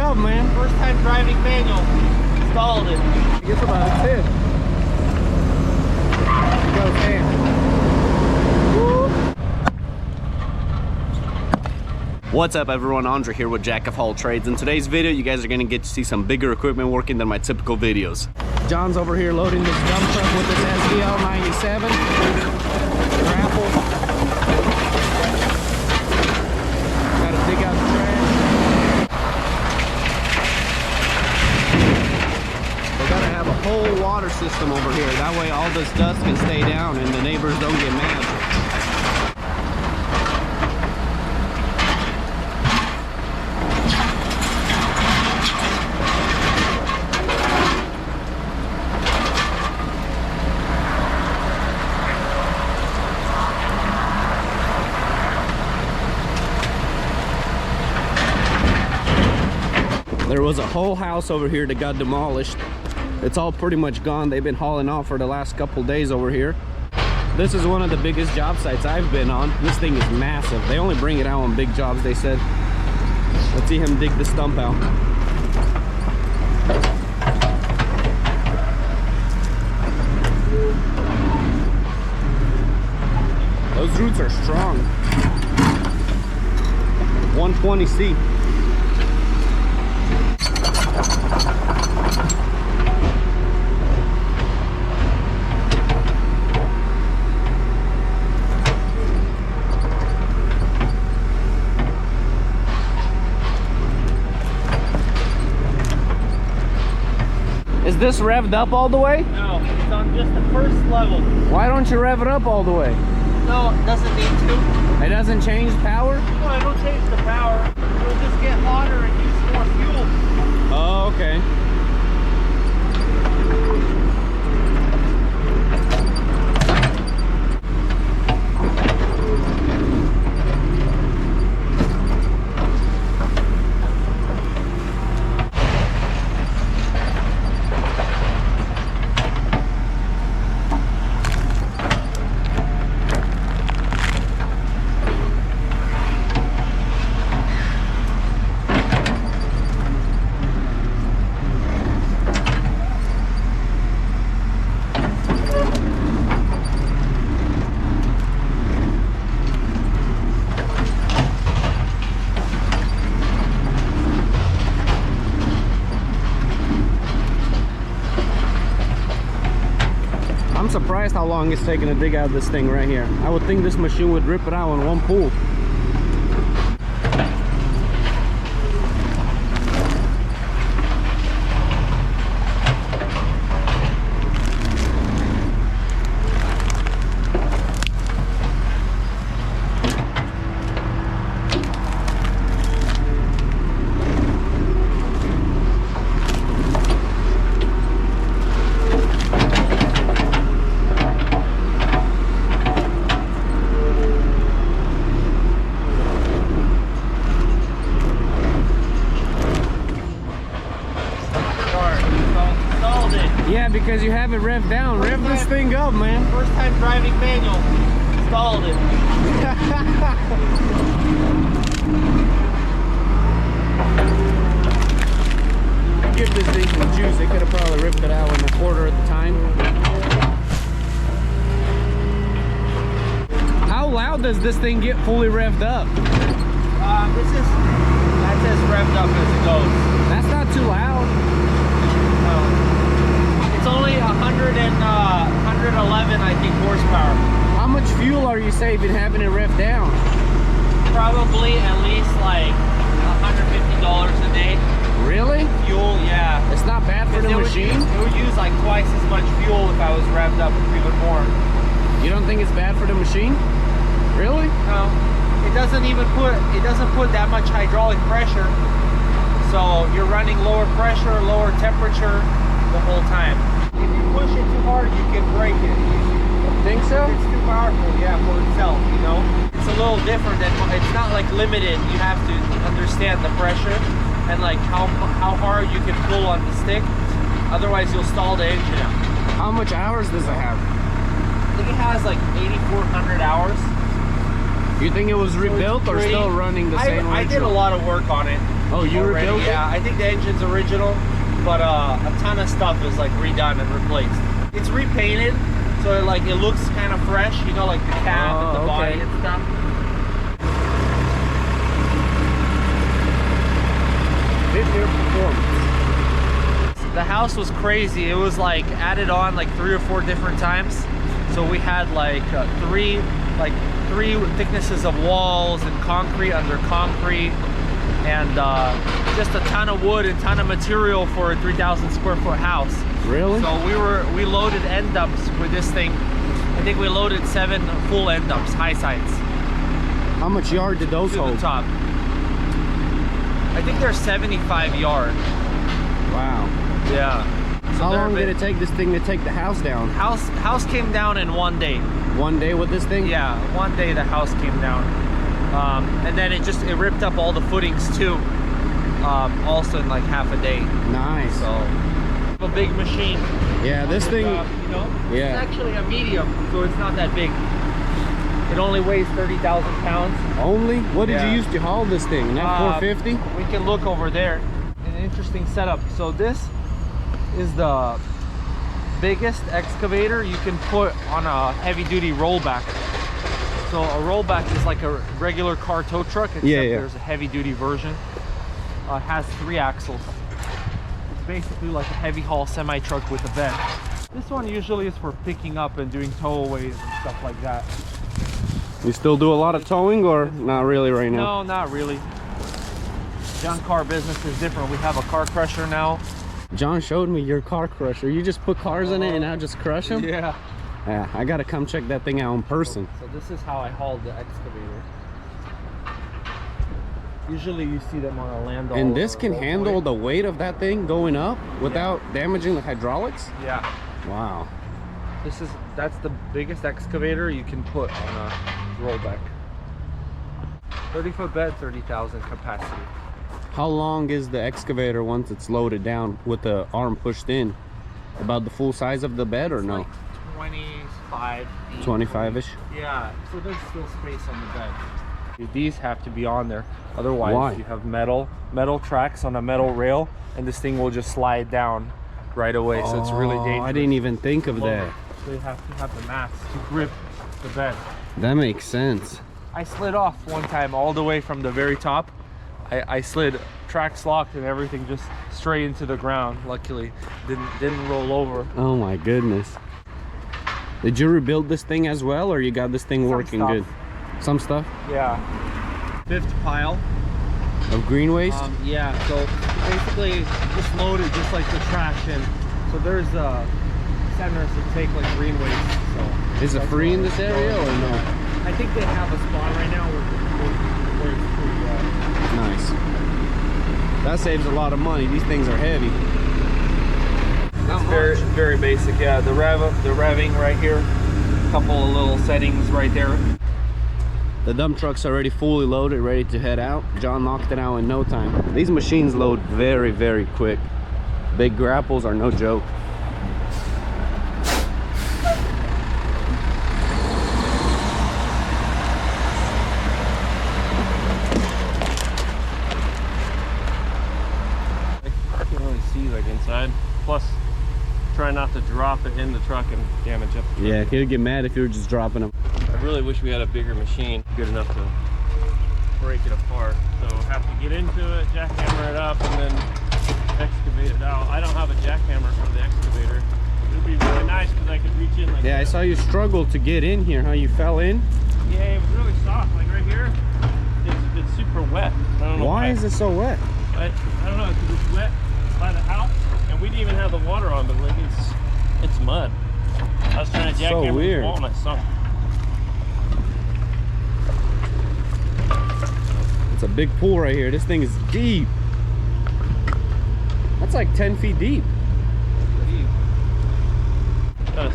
up, man. First time driving manual. Stalled it. I guess about a 10. It goes ham. What's up everyone, Andre here with Jack of All Trades. In today's video, you guys are gonna get to see some bigger equipment working than my typical videos. John's over here loading this dump truck with this ZbWKwL grapple. Gotta dig out the trash. We gotta have a whole water system over here. That way all this dust can stay down and the neighbors don't get mad. There was a whole house over here that got demolished. It's all pretty much gone. They've been hauling off for the last couple days over here. This is one of the biggest job sites I've been on. This thing is massive. They only bring it out on big jobs, they said. Let's see him dig the stump out. Those roots are strong. 120C. Is this revved up all the way? No, it's on just the first level. Why don't you rev it up all the way? No, it doesn't need to. It doesn't change power? No, I don't change the power. It'll just get hotter and use more fuel. Oh, okay. I'm surprised how long it's taking to dig out this thing right here. I would think this machine would rip it out in one pull. Yeah, because you have it revved down. Rev this thing up, man. First time driving manual. Stalled it. Give this thing some juice. They could have probably ripped it out in a quarter at the time. How loud does this thing get fully revved up? That's as revved up as it goes. That's not too loud. It's only 111, I think, horsepower. How much fuel are you saving having it revved down? Probably at least like $150 a day. Really? Fuel, yeah. It's not bad for the machine? It would use like twice as much fuel if I was revved up even more. You don't think it's bad for the machine? Really? No. It doesn't put that much hydraulic pressure. So you're running lower pressure, lower temperature the whole time. If you push it too hard, you can break it. Think so? It's too powerful, yeah, for itself, you know? It's a little different than, it's not like limited. You have to understand the pressure and like how hard you can pull on the stick. Otherwise, you'll stall the engine out. How much hours does it have? I think it has like 8,400 hours. You think it was rebuilt or still running the same? I did a lot of work on it. Oh, you already. rebuilt it? Yeah, I think the engine's original, but a ton of stuff is like redone and replaced. It's repainted, so it looks kind of fresh, you know, like the cab and the body and stuff. Fifth-year performance. The house was crazy. It was like added on like 3 or 4 different times. So we had like three thicknesses of walls and concrete under concrete, and just a ton of wood and ton of material for a 3,000 square foot house. Really? So we loaded end dumps with this thing. I think we loaded 7 full end dumps, high sides. How much yard did those To hold? the top. I think they're 75 yard. Wow. Yeah. So How they're long big. did it take this thing to take the house down? House came down in 1 day. 1 day with this thing? Yeah, 1 day the house came down. And then it ripped up all the footings too. Also in like half a day. Nice. So a big machine. Yeah, this thing. You know? Yeah. It's actually a medium, so it's not that big. It only weighs 30,000 pounds. Only? What did Yeah. you use to haul this thing? An F450? We can look over there. An interesting setup. So this is the biggest excavator you can put on a heavy-duty rollback. So a rollback is like a regular car tow truck, except there's a heavy-duty version. It has 3 axles. It's basically like a heavy haul semi-truck with a bed. This one usually is for picking up and doing towaways and stuff like that. You still do a lot of towing, or not really right now? No, not really. Junk car business is different. We have a car crusher now. John showed me your car crusher. You just put cars in it and now just crush them? Yeah. Yeah, I gotta come check that thing out in person. So this is how I hauled the excavator. Usually you see them on a land. And this can handle the weight of that thing going up without damaging the hydraulics? Yeah. Wow. That's the biggest excavator you can put on a rollback. 30-foot bed, 30,000 capacity. How long is the excavator once it's loaded down with the arm pushed in? About the full size of the bed, or no? Like 25. 25-ish? Yeah, so there's still space on the bed. These have to be on there. Otherwise, Why? you have metal tracks on a metal rail, and this thing will just slide down right away. So it's really dangerous. I didn't even think of that. So you have to have the mats to grip the bed. That makes sense. I slid off one time all the way from the very top. I slid, tracks locked and everything just straight into the ground. Luckily, didn't roll over. Oh my goodness. Did you rebuild this thing as well, or you got this thing working good? Some stuff? Yeah. 5th pile of green waste. Yeah, so basically just loaded just like the trash in. So there's centers to take like green waste. So is it free in this area or no? I think they have a spot right now where it's free. Nice. That saves a lot of money. These things are heavy. It's very basic. Yeah, the revving right here. A couple of little settings right there. The dump truck's already fully loaded, ready to head out. John knocked it out in no time. These machines load very, very quick. Big grapples are no joke. I can't really see like inside. Plus, try not to drop it in the truck and damage up the truck. Yeah, he'd get mad if you were just dropping them. I really wish we had a bigger machine, good enough to break it apart. So have to get into it, jackhammer it up, and then excavate it out. I don't have a jackhammer for the excavator. It would be really nice because I could reach in like Yeah, that. I saw you struggle to get in here, huh? You fell in? Yeah, it was really soft. Like right here, it's super wet. I don't know Why is it so wet? I don't know, because it's wet by the house, and we didn't even have the water on, but like it's mud. I was trying to jackhammer the weird. wall and I sunk. It's a big pool right here. This thing is deep. That's like 10 feet deep.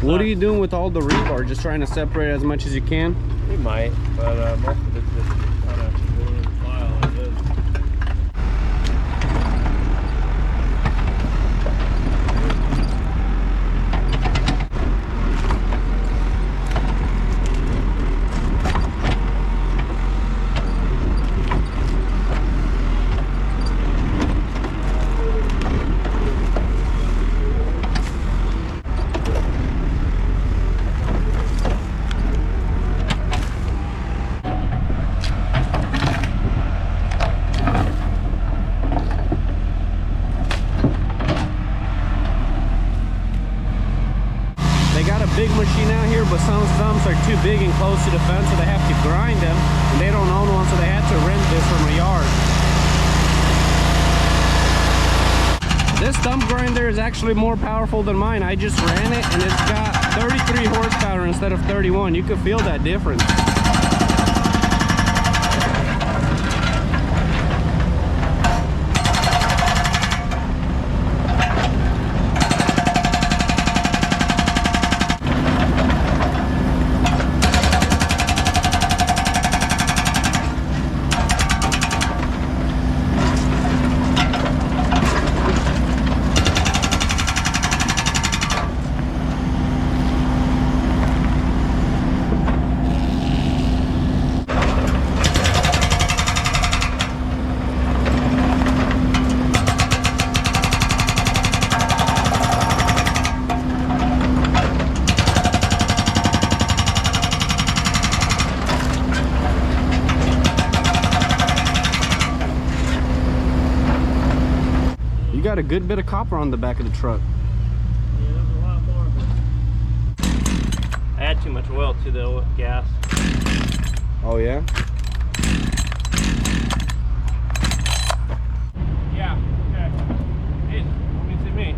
What are you doing with all the rebar? Just trying to separate as much as you can? We might, but most of it's just kind of rolling file like this. close to the fence, so they have to grind them, and they don't own one, so they had to rent this from a yard. This stump grinder is actually more powerful than mine. I just ran it, and it's got 33 horsepower instead of 31. You could feel that difference. Got a good bit of copper on the back of the truck. Yeah, there's a lot more of it. I add too much oil to the gas. Oh yeah? Yeah, okay. Hey, let me see me.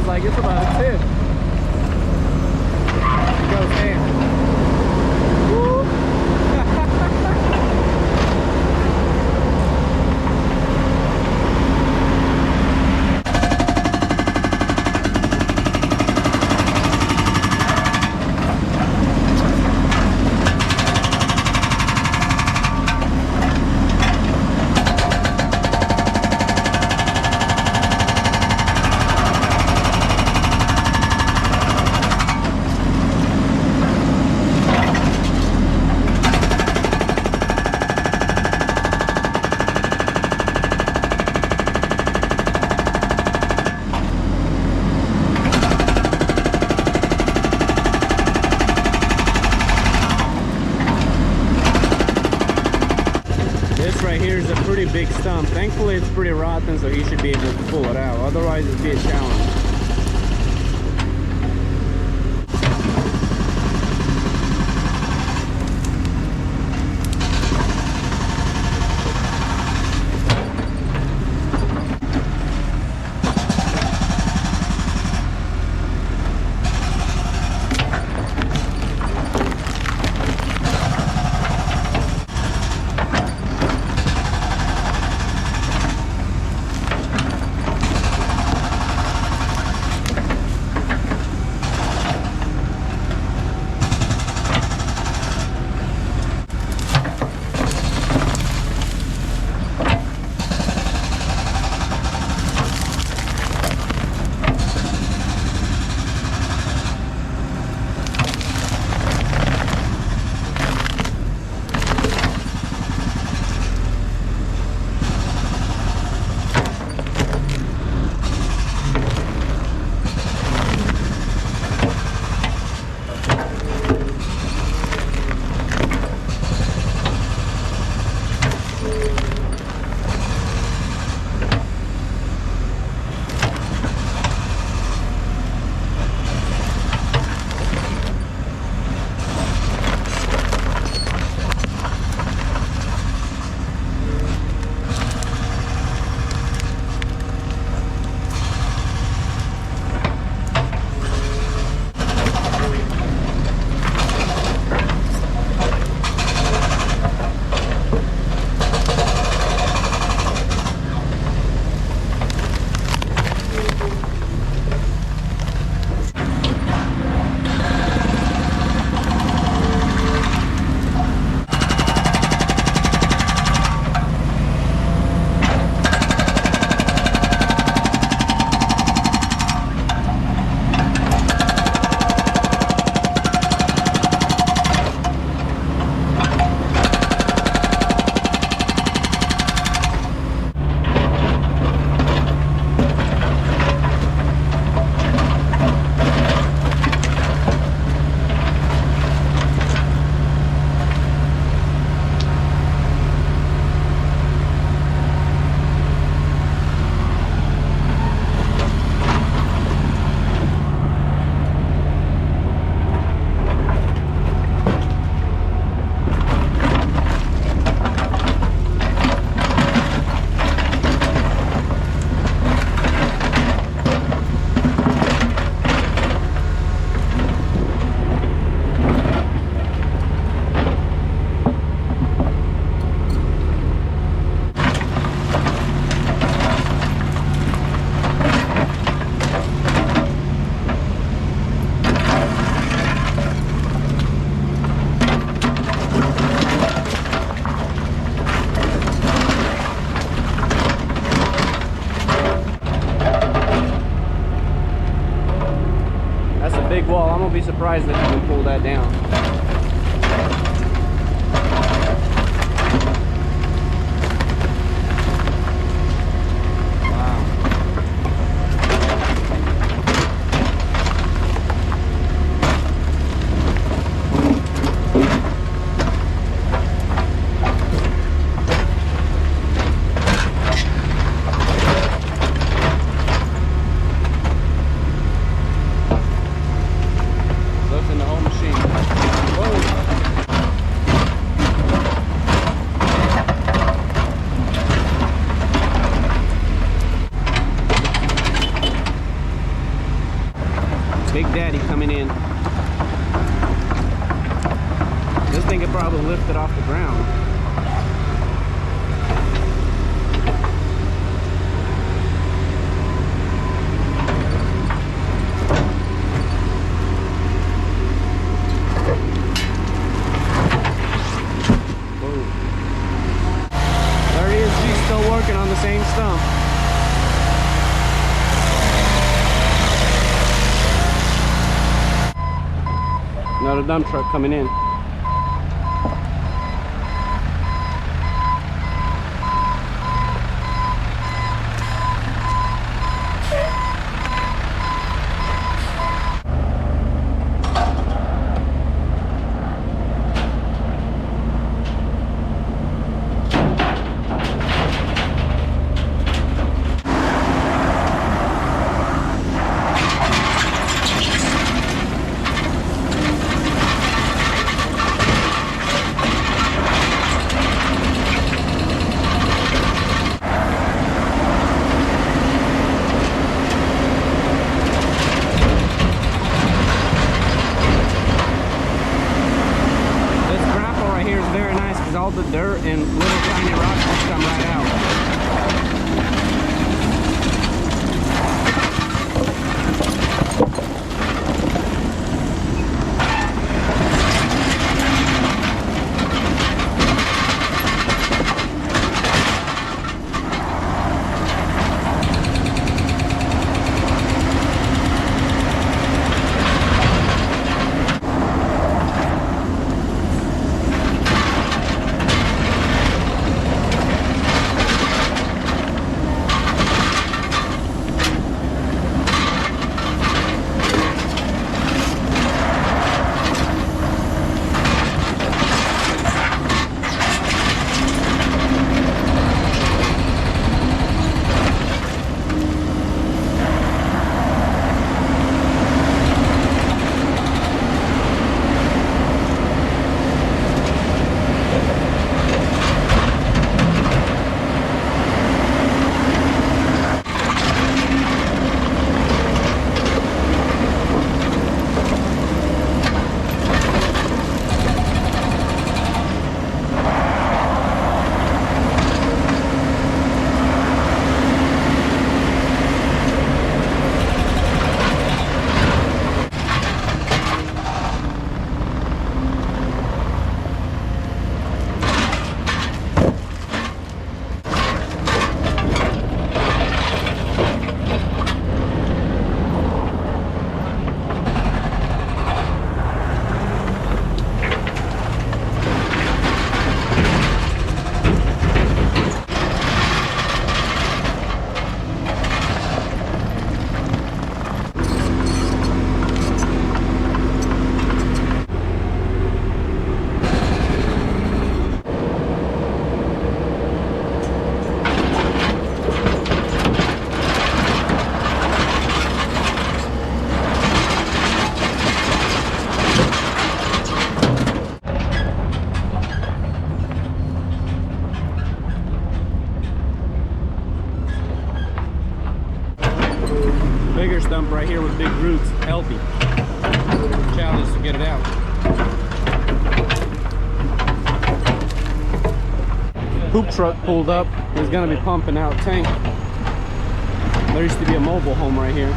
Like it's about a 10. It goes ham. Woo. Here's a pretty big stump. Thankfully it's pretty rotten, so he should be able to pull it out. Otherwise it'd be a challenge. surprised that you can pull that down. Big Daddy coming in. This thing could probably lift it off the ground. Whoa. There he is, he's still working on the same stump. Another dump truck coming in. All the dirt and little tiny rocks just come right out. Bigger stump right here with big roots, healthy. Challenge to get it out. Hoop truck pulled up. He's gonna be pumping out tank. There used to be a mobile home right here.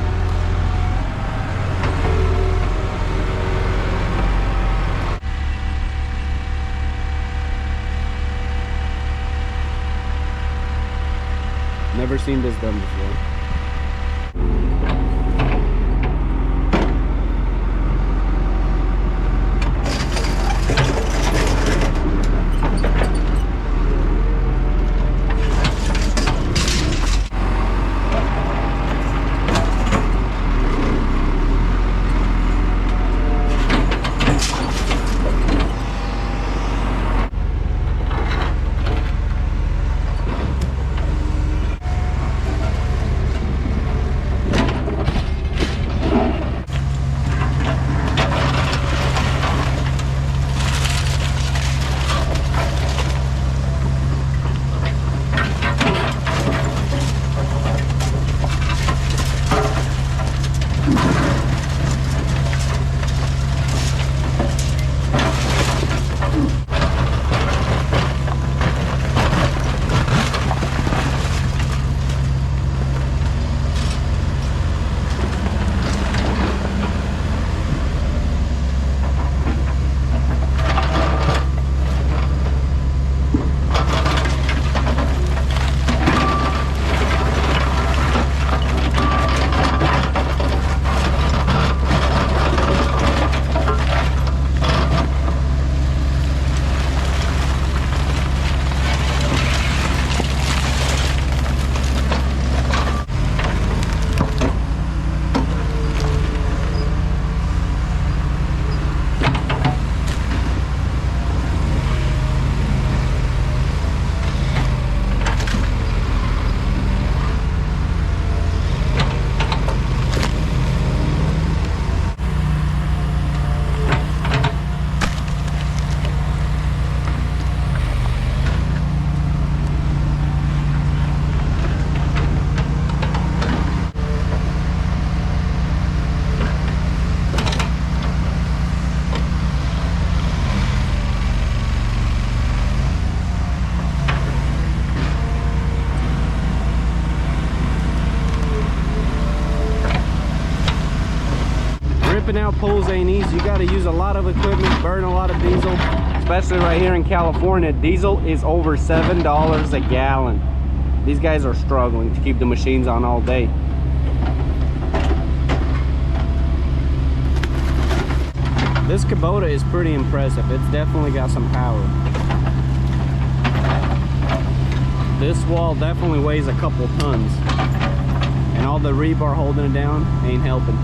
Never seen this done before. pulls ain't easy. You got to use a lot of equipment, burn a lot of diesel, especially right here in California. Diesel is over $7 a gallon. These guys are struggling to keep the machines on all day. This Kubota is pretty impressive. It's definitely got some power. This wall definitely weighs a couple tons, and all the rebar holding it down ain't helping.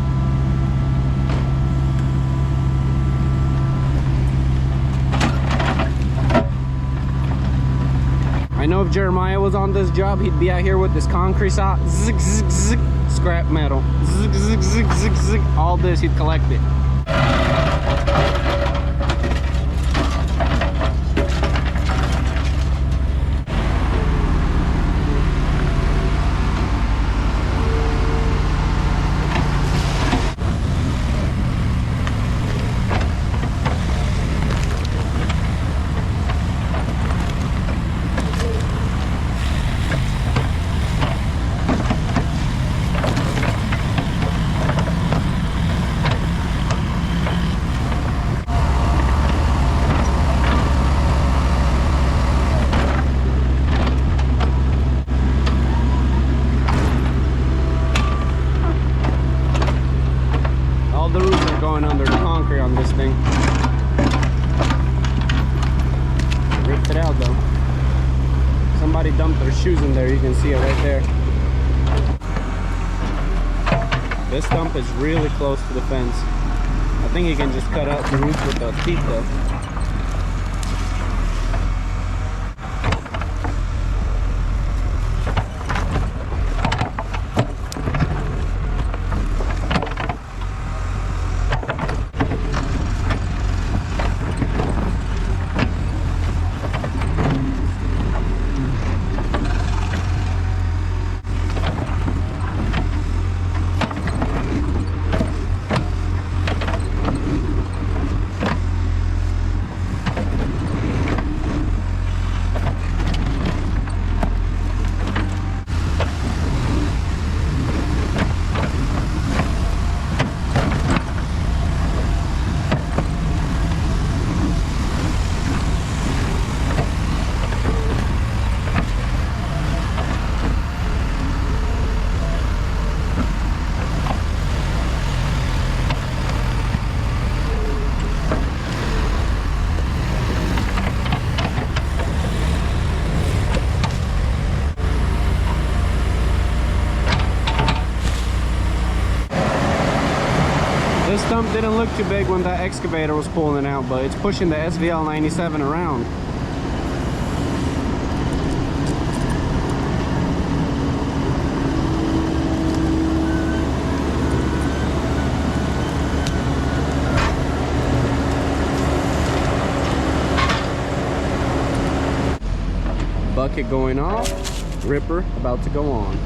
I know if Jeremiah was on this job, he'd be out here with this concrete saw, zig, zig, zig, scrap metal, zig, zig, zig, zig, zig. All this, he'd collect it. Under the concrete on this thing. Ripped it out though. Somebody dumped their shoes in there. You can see it right there. This stump is really close to the fence. I think you can just cut out the roots with the teeth though. This stump didn't look too big when that excavator was pulling it out, but it's pushing the SVL 97 around. Bucket going off, ripper about to go on.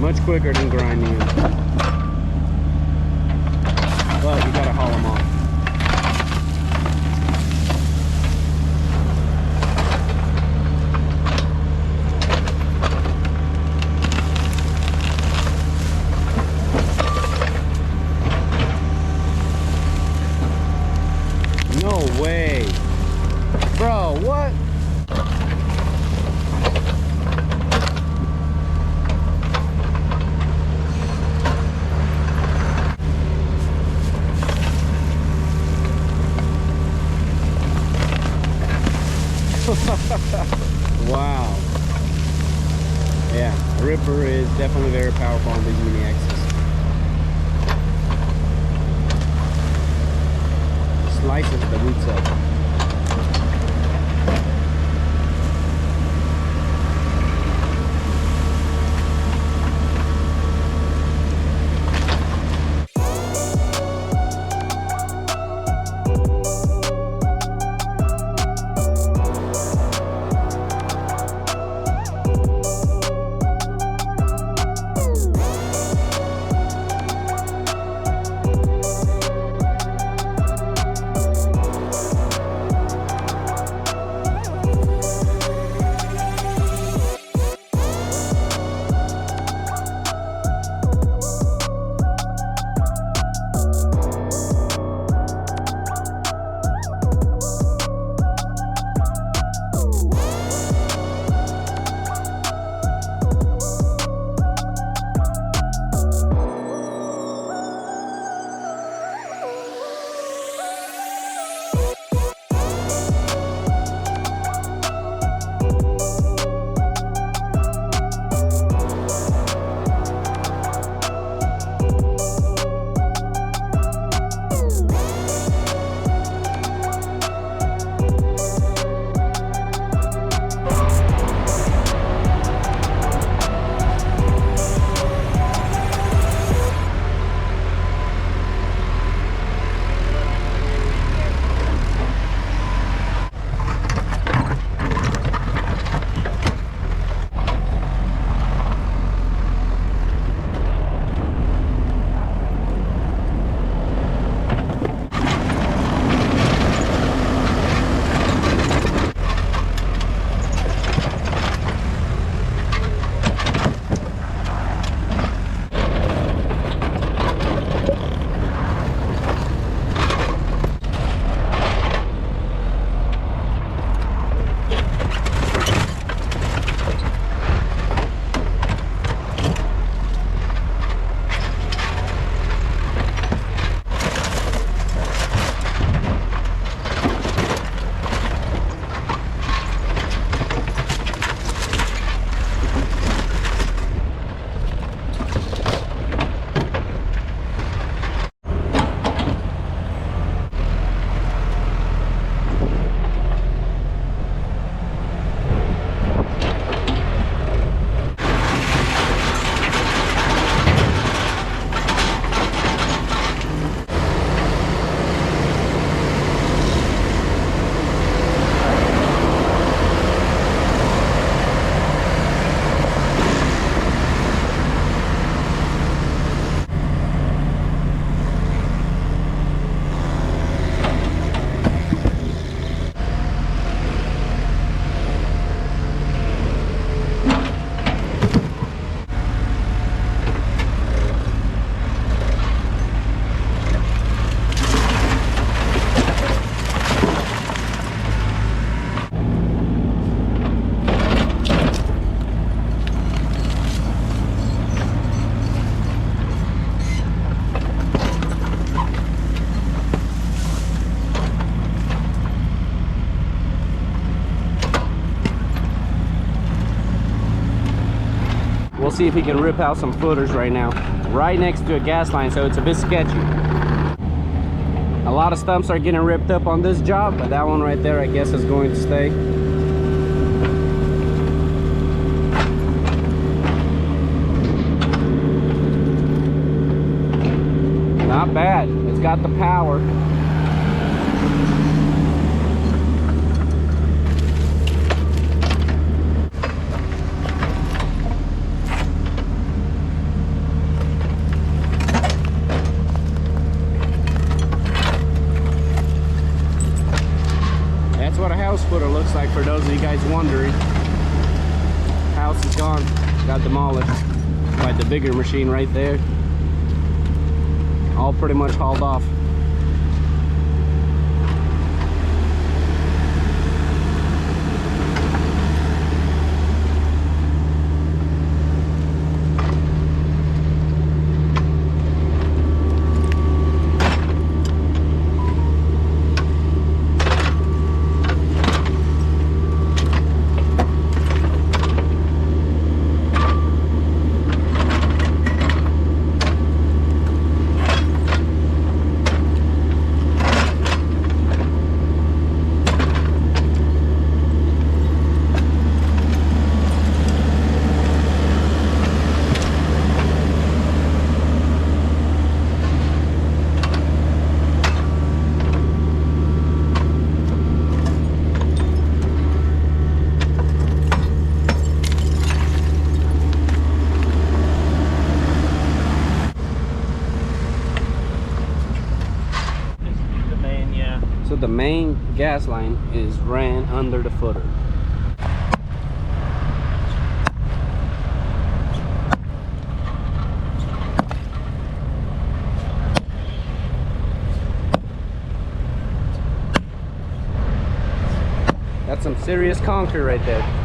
Much quicker than grinding them. But you gotta haul them off. No way. Bro, what? Wow. Yeah, a ripper is definitely very powerful on these mini axes. Slices the roots up. We'll see if he can rip out some footers right now. Right next to a gas line, so it's a bit sketchy. A lot of stumps are getting ripped up on this job, but that one right there, I guess, is going to stay. Not bad. It's got the power. That's what a house footer looks like for those of you guys wondering. House is gone, got demolished by the bigger machine right there. All pretty much hauled off. So the main gas line is ran under the footer. That's some serious concrete right there.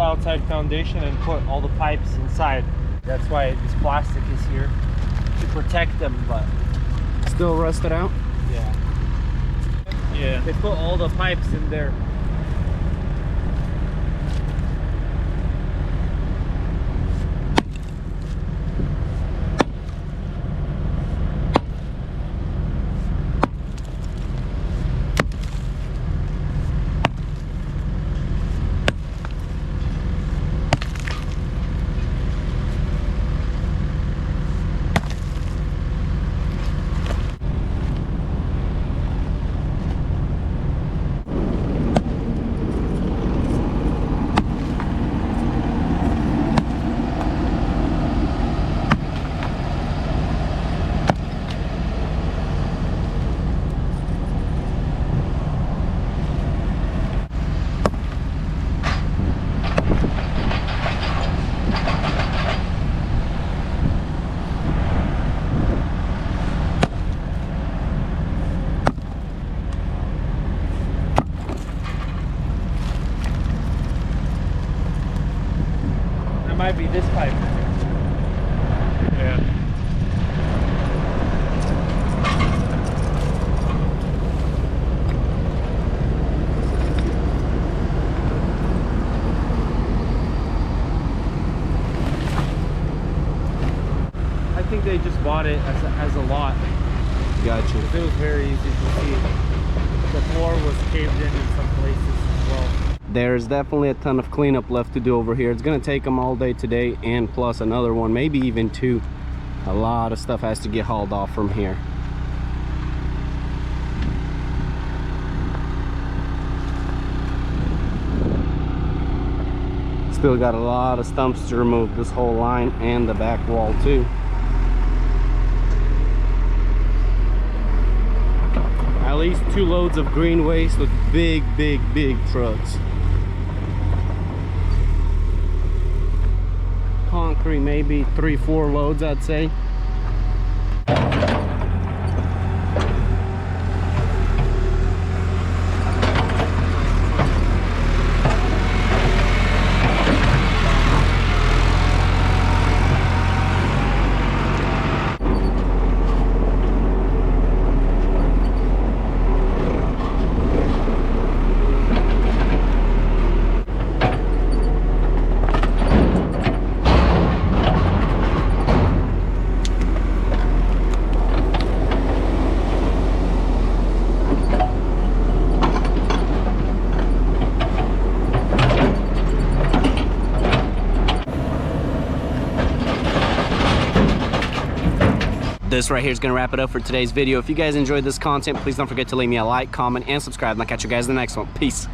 Outside foundation and put all the pipes inside. That's why this plastic is here to protect them, but Still rusted out? yeah, they put all the pipes in there. Might be this pipe. Yeah. I think they just bought it as a lot. Gotcha. It was very easy to see. The floor was caved in some places as well. There's definitely a ton of cleanup left to do over here. It's gonna take them all day today and plus another one, maybe even two. A lot of stuff has to get hauled off from here. Still got a lot of stumps to remove, this whole line and the back wall too. At least 2 loads of green waste with big trucks. Concrete maybe 3-4 loads, I'd say. This right here is going to wrap it up for today's video. If you guys enjoyed this content, please don't forget to leave me a like, comment, and subscribe, and I'll catch you guys in the next one. Peace.